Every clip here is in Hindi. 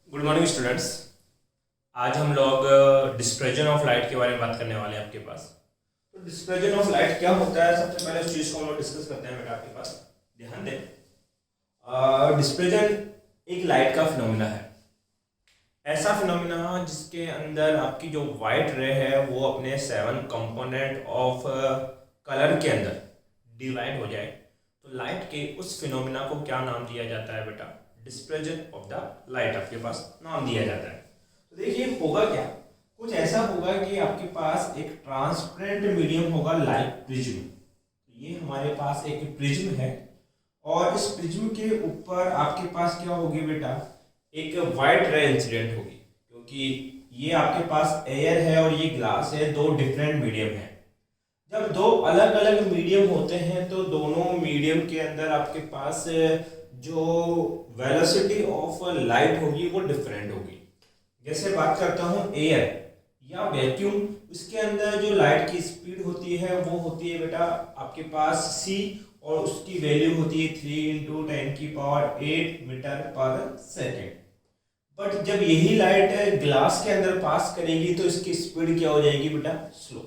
Good morning students. आज हम लोग डिस्पर्जन ऑफ लाइट के बारे में बात करने वाले हैं आपके पास। तो डिस्पर्जन ऑफ लाइट क्या होता है, सबसे पहले उस चीज़ को हम लोग डिस्कस करते हैं। बेटा आपके पास ध्यान दें, डिस्पर्जन एक लाइट का फिनोमिना है, ऐसा फिनोमिना जिसके अंदर आपकी जो वाइट रे है वो अपने 7 कंपोनेंट ऑफ कलर के अंदर डिवाइड हो जाए। तो लाइट के उस फिनोमिना को क्या नाम दिया जाता है बेटा? डिस्पर्जन ऑफ द लाइट आपके पास नाम दिया जाता है। तो देखिए होगा क्या, कुछ ऐसा होगा कि आपके पास एक ट्रांसपेरेंट मीडियम होगा लाइक प्रिज्म। ये हमारे पास एक प्रिज्म है और इस प्रिज्म के ऊपर आपके पास क्या होगी बेटा? एक वाइट रे इंसिडेंट होगी, क्योंकि ये आपके पास एयर है और ये ग्लास है, दो डिफरेंट मीडियम है। जब दो अलग अलग मीडियम होते हैं तो दोनों मीडियम के अंदर आपके पास जो वेलोसिटी ऑफ लाइट होगी वो डिफरेंट होगी। जैसे बात करता हूँ एयर या वैक्यूम, उसके अंदर जो लाइट की स्पीड होती है वो होती है बेटा आपके पास c और उसकी वैल्यू होती है 3 × 10⁸ मीटर पर सेकेंड। बट जब यही लाइट ग्लास के अंदर पास करेगी तो इसकी स्पीड क्या हो जाएगी बेटा? स्लो।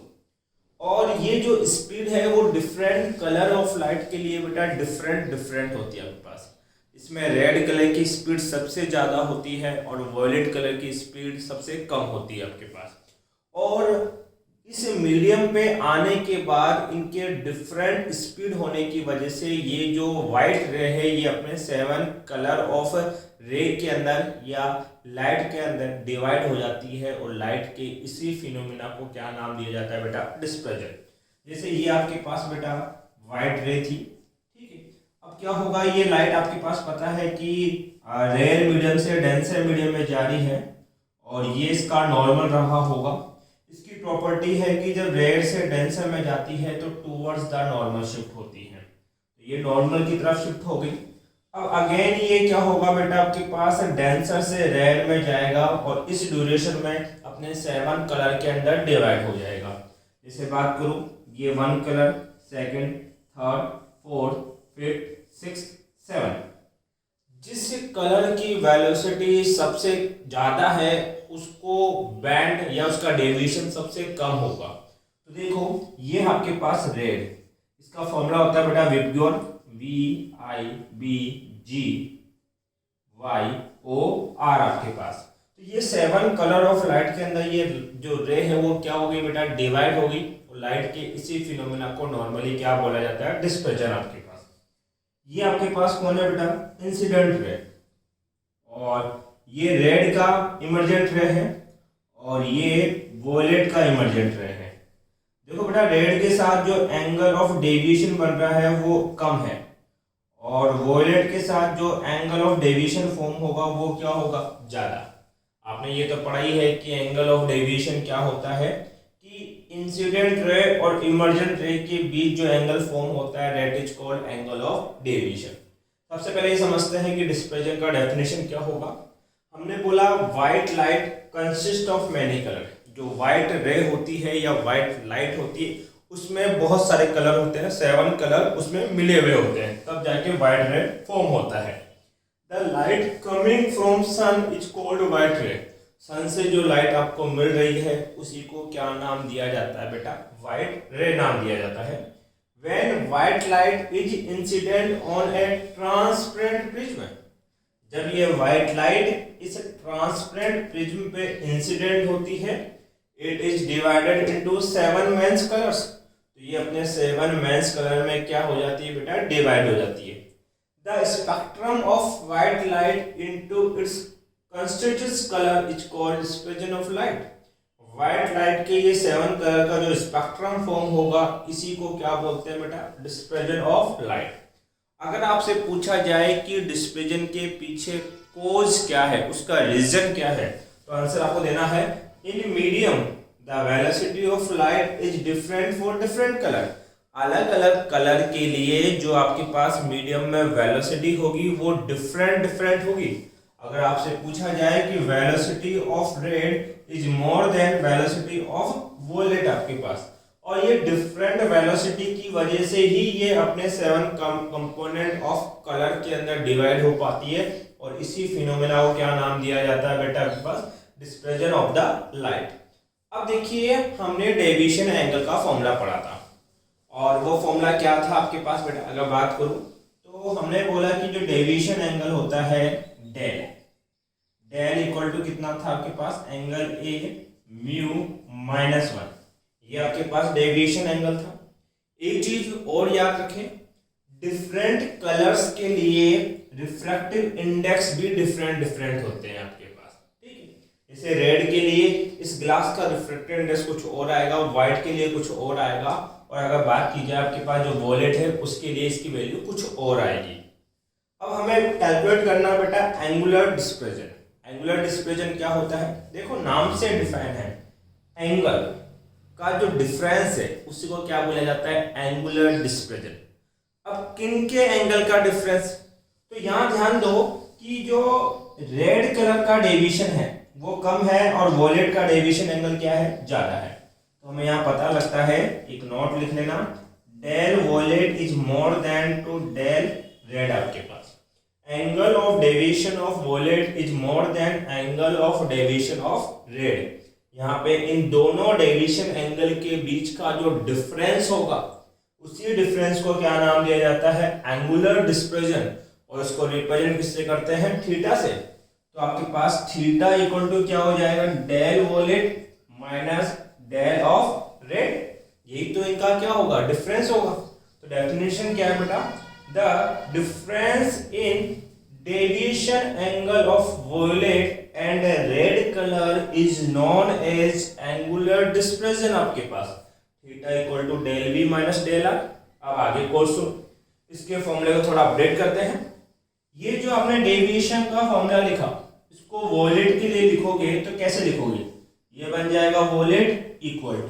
और ये जो स्पीड है वो डिफरेंट कलर ऑफ लाइट के लिए बेटा डिफरेंट होती है आपके पास। इसमें रेड कलर की स्पीड सबसे ज़्यादा होती है और वॉयलेट कलर की स्पीड सबसे कम होती है आपके पास। और इस मीडियम पे आने के बाद इनके डिफरेंट स्पीड होने की वजह से ये जो वाइट रे है ये अपने 7 कलर ऑफ रे के अंदर या लाइट के अंदर डिवाइड हो जाती है और लाइट के इसी फिनोमिना को क्या नाम दिया जाता है बेटा? डिस्पर्जन। जैसे ये आपके पास बेटा वाइट रे थी, ठीक है। अब क्या होगा, ये लाइट आपके पास पता है कि रेयर मीडियम से डेंसर मीडियम में जा रही है और ये इसका नॉर्मल रहा होगा। इसकी प्रॉपर्टी है कि जब रेयर से डेंसर में जाती है तो टूवर्ड्स द नॉर्मल शिफ्ट होती है, तो ये नॉर्मल की तरफ शिफ्ट हो गई। अब अगेन ये क्या होगा बेटा, आपके पास डेंसर से रेयर में जाएगा और इस ड्यूरेशन में अपने 7 कलर के अंदर डिवाइड हो जाएगा। जैसे बात करूं, ये 1 colour, second, third, fourth, fifth, sixth, 7। जिस कलर की वेलोसिटी सबसे ज्यादा है उसको बैंड या उसका डेविएशन सबसे कम होगा। तो देखो ये आपके पास रेड, इसका फॉर्मूला होता है बेटा विबग्योर, VIBGYOR आपके पास। तो ये 7 कलर ऑफ लाइट के अंदर ये जो रे है वो क्या हो गई बेटा? डिवाइड हो गई। और लाइट के इसी फिनोमिना को नॉर्मली क्या बोला जाता है? डिस्पर्जन आपके पास। ये आपके पास कौन है बेटा? Incident ray. और ये रेड का इमर्जेंट रे है और ये वोलेट का इमर्जेंट रे है। देखो बेटा रेड के साथ जो एंगल ऑफ डेविएशन बन रहा है वो कम है और वोलेट के साथ जो एंगल ऑफ डेविएशन फॉर्म होगा वो क्या होगा? ज्यादा। आपने ये तो पढ़ा ही है कि एंगल ऑफ डेविएशन क्या होता है कि इंसिडेंट रे और इमर्जेंट रे के बीच जो एंगल फॉर्म होता है that is called angle of deviation. सबसे पहले ये समझते हैं कि डिस्पर्जन का डेफिनेशन क्या होगा। हमने बोला white light consist of many colour. जो व्हाइट रे होती है या व्हाइट लाइट होती है उसमें बहुत सारे कलर होते हैं, 7 कलर उसमें मिले हुए होते हैं, तब जाके व्हाइट रे फॉर्म होता है। The light coming from sun is called white ray. Sun से जो लाइट आपको मिल रही है उसी को क्या नाम दिया जाता है बेटा? व्हाइट रे नाम दिया जाता है। When white light is incident on a transparent prism, जब ये व्हाइट लाइट इस ट्रांसपेरेंट प्रिज्म पे इंसिडेंट होती है, it is divided into 7 main colours. तो ये अपने 7 मेंस कलर में क्या हो जाती है बेटा? डिवाइड हो जाती है। The spectrum of white light into its constituent colour is called dispersion of light. White light के ये 7 कलर का जो स्पेक्ट्रम फॉर्म होगा इसी को क्या बोलते हैं बेटा? Dispersion of light. अगर आपसे पूछा जाए कि डिस्पर्जन के पीछे कोज क्या है, उसका रीजन क्या है, तो आंसर आपको देना है in medium the velocity of light is different for different colour. अलग अलग कलर के लिए जो आपके पास मीडियम में वेलोसिटी होगी वो डिफरेंट होगी। अगर आपसे पूछा जाए कि velocity of red is more than velocity of violet आपके पास, और ये डिफरेंट वेलोसिटी की वजह से ही ये अपने 7 कंपोनेंट ऑफ कलर के अंदर डिवाइड हो पाती है और इसी फिनोमेना को क्या नाम दिया जाता है बेटा आपके पास, डिस्पर्जन ऑफ द लाइट। अब देखिए हमने डेविएशन एंगल का फॉर्मूला पढ़ा था और वो फॉर्मूला क्या था आपके पास बेटा, अगर बात करूं तो हमने बोला कि जो डेविएशन एंगल होता है डेल, डेल इक्वल टू कितना था आपके पास, एंगल ए म्यू माइनस 1, ये आपके पास डेविएशन एंगल था। एक चीज और याद रखें, डिफरेंट कलर्स के लिए रिफ्रैक्टिव इंडेक्स भी डिफरेंट होते हैं आपके पास, ठीक है। जैसे रेड के लिए इस ग्लास का रिफ्रैक्टिव इंडेक्स कुछ और आएगा, व्हाइट के लिए कुछ और आएगा, और अगर बात की जाए आपके पास जो वॉलेट है उसके लिए इसकी वैल्यू कुछ और आएगी। अब हमें कैलकुलेट करना बेटा एंगुलर डिस्पर्जन। एंगुलर डिस्पर्जन क्या होता है, देखो नाम से डिफाइन है, एंगल का जो डिफरेंस है उसी को क्या बोला जाता है, एंगुलर डिस्पर्जन। अब किन के एंगल का डिफरेंस, तो यहां ध्यान दो कि जो रेड कलर का डेविएशन है वो कम है और वॉलेट का डेविएशन एंगल क्या है, ज्यादा है। तो हमें यहाँ पता लगता है, एक नोट लिख लेना, del violet is more than to del red आपके पास, angle of deviation of violet is more than angle of deviation of red. यहाँ पे इन दोनों डेविएशन एंगल के बीच का जो डिफरेंस होगा उसी डिफरेंस को क्या नाम दिया जाता है, एंगुलर डिस्पर्जन, और इसको रिप्रेजेंट किससे करते हैं, थीटा से। तो आपके पास थीटा इक्वल टू क्या हो जाएगा, del violet minus del of red, यही तो इनका क्या होगा, डिफरेंस होगा। तो डेफिनेशन क्या है बेटा, the difference in deviation angle of violet and red colour is known as angular dispersion. आपके पास theta equal to del V minus del R. अब आगे कोर्स इसके फॉर्मूले को थोड़ा अपडेट करते हैं। ये जो आपने डेविएशन का फॉर्मूला लिखा, इसको वॉलेट के लिए लिखोगे तो कैसे लिखोगे, ये बन जाएगा वॉलेट इक्वल टू,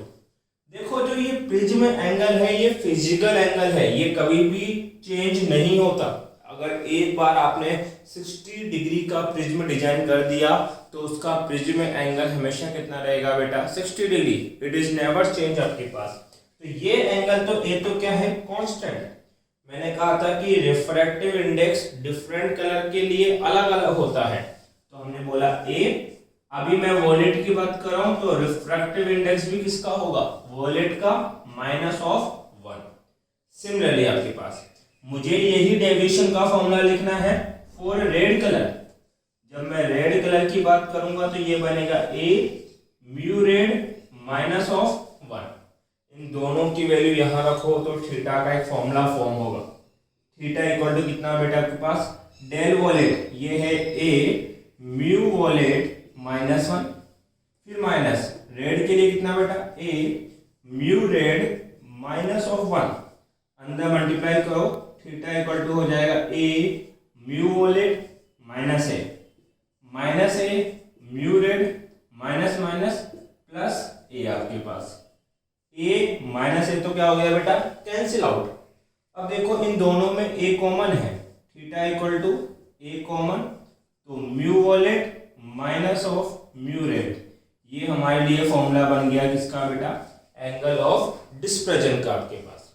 देखो जो ये प्रिज्म एंगल है ये फिजिकल एंगल है, ये कभी भी चेंज नहीं होता। अगर एक बार आपने 60 डिग्री का प्रिज्म डिजाइन कर दिया तो उसका प्रिज्म एंगल हमेशा कितना रहेगा बेटा, 60 degree, it is never change आपके पास। तो ये एंगल तो ये तो क्या है, कांस्टेंट। मैंने कहा था कि रिफ्रैक्टिव इंडेक्स डिफरेंट कलर के लिए अलग अलग होता है, तो हमने बोला ए। अभी मैं वॉलेट की बात कर रहा हूं तो रिफ्रैक्टिव इंडेक्स भी किसका होगा, वॉलेट का माइनस ऑफ 1। सिमिलरली आपके पास मुझे यही डेविएशन का फॉर्मूला लिखना है फॉर रेड कलर। जब मैं रेड कलर की बात करूंगा तो ये बनेगा ए म्यू रेड माइनस ऑफ 1। इन दोनों की वैल्यू यहां रखो तो थीटा का एक फॉर्मूला फॉर्म होगा। थीटा इक्वल टू कितना बेटा आपके पास, डेल वॉलेट, ये है ए म्यू वॉलेट माइनस 1, फिर माइनस रेड के लिए कितना बेटा, A mu red minus of 1, अंदर मल्टीप्लाई करो, थीटा इक्वल टू हो जाएगा A mu violet minus A mu red minus minus plus A. आपके पास ए माइनस ए तो क्या हो गया बेटा, कैंसिल आउट। अब देखो इन दोनों में ए कॉमन है, theta equal to A common, तो mu violet minus of mu red, ये हमारे लिए फॉर्मूला बन गया किसका बेटा, एंगल ऑफ डिस्पर्जन का आपके पास।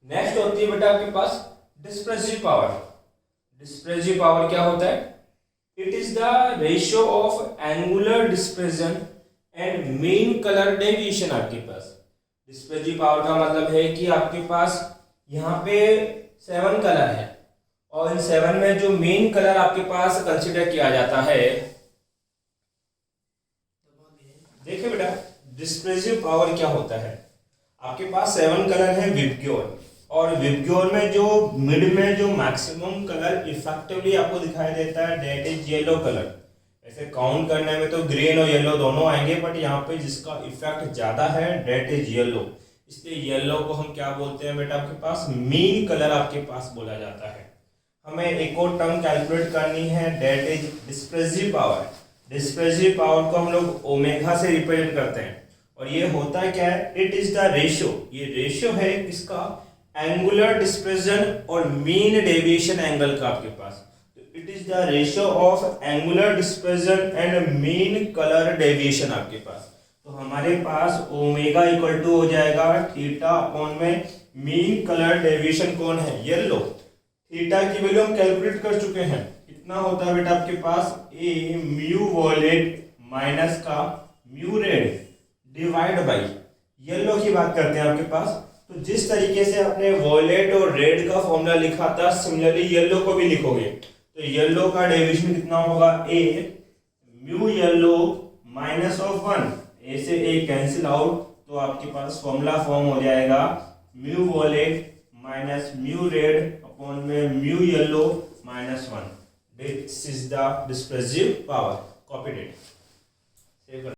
नेक्स्ट होती है बेटा आपके पास डिस्पर्सिव पावर। डिस्पर्सिव पावर क्या होता है, it is the ratio of angular dispersion and mean colour deviation. आपके पास डिस्पर्सिव पावर का मतलब है कि आपके पास यहाँ पे 7 कलर है और इन 7 में जो मेन कलर आपके पास कंसिडर किया जाता है, देखिए बेटा डिस्पर्सिव पावर क्या होता है। आपके पास 7 कलर है विबग्योर, और विबग्योर में जो मिड में जो मैक्सिमम कलर इफेक्टिवली आपको दिखाई देता है दैट इज येलो कलर। ऐसे काउंट करने में तो ग्रीन और येलो दोनों आएंगे, बट यहाँ पे जिसका इफेक्ट ज्यादा है दैट इज येलो, इसलिए येलो को हम क्या बोलते हैं बेटा, आपके पास मीन कलर आपके पास बोला जाता है। हमें एक और टर्म कैलकुलेट करनी है that is dispersive power. Dispersive power को हम लोग ओमेगा से रिप्रेजेंट करते हैं, और ये होता क्या है, इट इज द रेशियो, ये रेशियो है किसका, एंगुलर डिस्पर्जन और मीन डेविएशन एंगल का आपके पास। तो it is the ratio of angular dispersion and mean colour deviation आपके पास। तो हमारे पास ओमेगा इक्वल टू हो जाएगा थीटा अपॉन में मीन कलर डेविएशन कौन है, येलो। थीटा की वैल्यू हम कैलकुलेट कर चुके हैं, कितना होता है बेटा आपके पास ए म्यू वॉयलेट माइनस का mu red divide by yellow की बात करते हैं आपके पास। तो जिस तरीके से आपने वॉयलेट और रेड का फॉर्मूला लिखा था सिमिलरली येलो को भी लिखोगे। तो येलो का डेविएशन कितना होगा ए म्यू येलो माइनस ऑफ 1, ए से ए कैंसिल आउट, तो आपके पास फॉर्मूला फॉर्म हो जाएगा mu violet minus mu red upon में mu yellow minus 1। This is the dispersive power. Copy date.